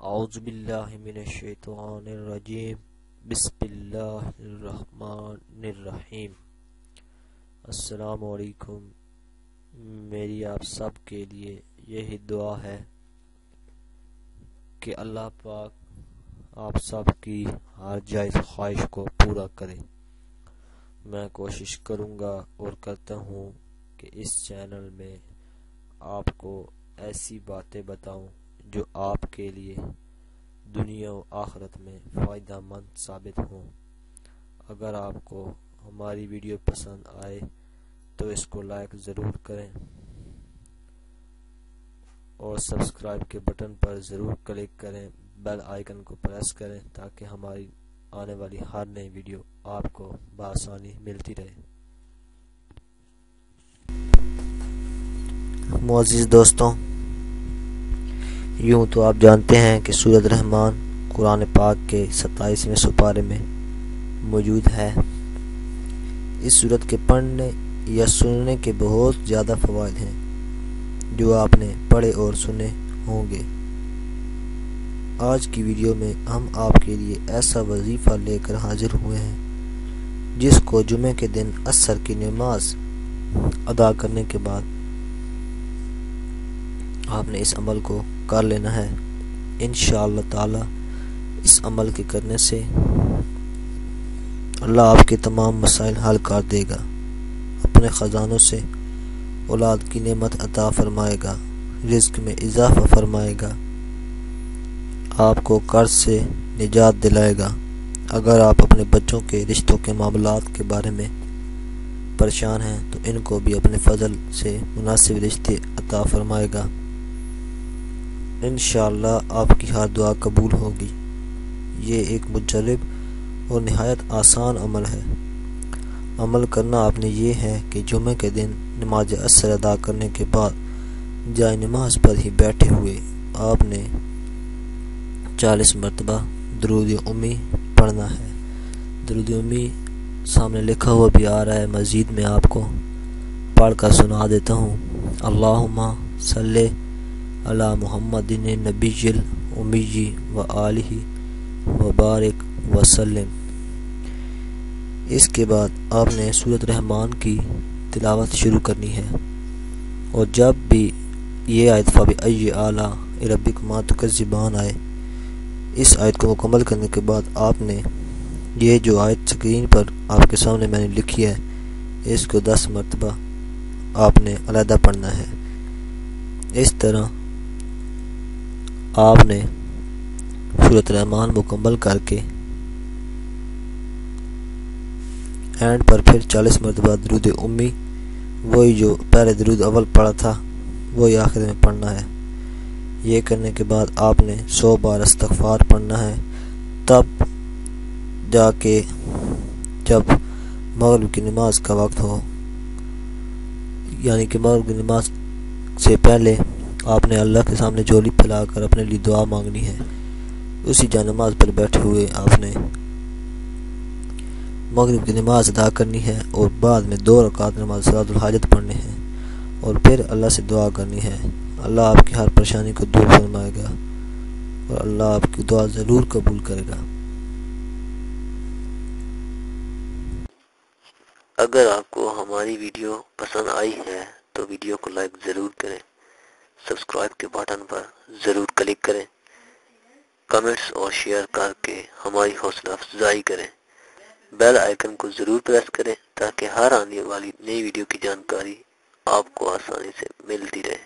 اعوذ باللہ من الشیطان الرجیم بسم اللہ الرحمن الرحیم۔ السلام علیکم۔ میری آپ سب کے لیے یہی دعا ہے کہ اللہ پاک آپ سب کی ہر جائز خواہش کو پورا کرے۔ میں کوشش کروں گا اور کرتا ہوں کہ اس چینل میں آپ کو ایسی باتیں بتاؤں جو آپ کے لیے دنیا و آخرت میں فائدہ مند ثابت ہوں۔ اگر آپ کو ہماری ویڈیو پسند آئے تو اس کو لائک ضرور کریں اور سبسکرائب کے بٹن پر ضرور کلک کریں، بیل آئیکن کو پریس کریں تاکہ ہماری آنے والی ہر نئی ویڈیو آپ کو بآسانی ملتی رہے۔ معزز دوستوں، یوں تو آپ جانتے ہیں کہ سورۃ رحمان قرآن پاک کے 27ویں سپارے میں موجود ہے۔ اس سورت کے پڑھنے یا سننے کے بہت زیادہ فوائد ہیں جو آپ نے پڑھے اور سنے ہوں گے۔ آج کی ویڈیو میں ہم آپ کے لیے ایسا وظیفہ لے کر حاضر ہوئے ہیں جس کو جمعے کے دن عصر کی نماز ادا کرنے کے بعد آپ نے اس عمل کو کر لینا ہے۔ انشاءاللہ تعالی اس عمل کے کرنے سے اللہ آپ کے تمام مسائل حل کر دے گا، اپنے خزانوں سے اولاد کی نعمت عطا فرمائے گا، رزق میں اضافہ فرمائے گا، آپ کو قرض سے نجات دلائے گا۔ اگر آپ اپنے بچوں کے رشتوں کے معاملات کے بارے میں پریشان ہیں تو ان کو بھی اپنے فضل سے مناسب رشتے عطا فرمائے گا۔ انشاءاللہ آپ کی ہر دعا قبول ہوگی۔ یہ ایک مجرب اور نہایت آسان عمل ہے۔ عمل کرنا آپ نے یہ ہے کہ جمعہ کے دن نماز عصر ادا کرنے کے بعد جائے نماز پر ہی بیٹھے ہوئے آپ نے 40 مرتبہ درود امی پڑھنا ہے۔ درود امی سامنے لکھا ہوا بھی آ رہا ہے، مزید میں آپ کو پڑھ کر سنا دیتا ہوں۔ اللہم صلی علی محمد نبی الامی و آلہ وبارک وسلم۔ اس کے بعد آپ نے سورۃ رحمان کی تلاوت شروع کرنی ہے، اور جب بھی یہ آیت فَبِأَيِّ آلَاءِ رَبِّكُمَا تُكَذِّبَانِ آئے، اس آیت کو مکمل کرنے کے بعد آپ نے یہ جو آیت سکرین پر آپ کے سامنے میں نے لکھی ہے اس کو 10 مرتبہ آپ نے علیحدہ پڑھنا ہے۔ اس طرح آپ نے سورۃ رحمان مکمل کر کے اینڈ پر پھر 40 مرتبہ درود امی، وہی جو پہلے درود اول پڑھا تھا وہی آخر میں پڑھنا ہے۔ یہ کرنے کے بعد آپ نے 100 بار استغفار پڑھنا ہے۔ تب جا کے جب مغرب کی نماز کا وقت ہو، یعنی کہ مغرب کی نماز سے پہلے آپ نے اللہ کے سامنے جھولی پھیلا کر اپنے لیے دعا مانگنی ہے۔ اسی جا نماز پر بیٹھے ہوئے آپ نے مغرب کی نماز ادا کرنی ہے اور بعد میں 2 رکعت نماز صلاۃ الحاجت پڑھنے ہیں، اور پھر اللہ سے دعا کرنی ہے۔ اللہ آپ کی ہر پریشانی کو دور فرمائے گا اور اللہ آپ کی دعا ضرور قبول کرے گا۔ اگر آپ کو ہماری ویڈیو پسند آئی ہے تو ویڈیو کو لائک ضرور کریں، سبسکرائب کے بٹن پر ضرور کلک کریں، کمنٹس اور شیئر کر کے ہماری حوصلہ افزائی کریں، بیل آئیکن کو ضرور پریس کریں تاکہ ہر آنے والی نئی ویڈیو کی جانکاری آپ کو آسانی سے ملتی رہے۔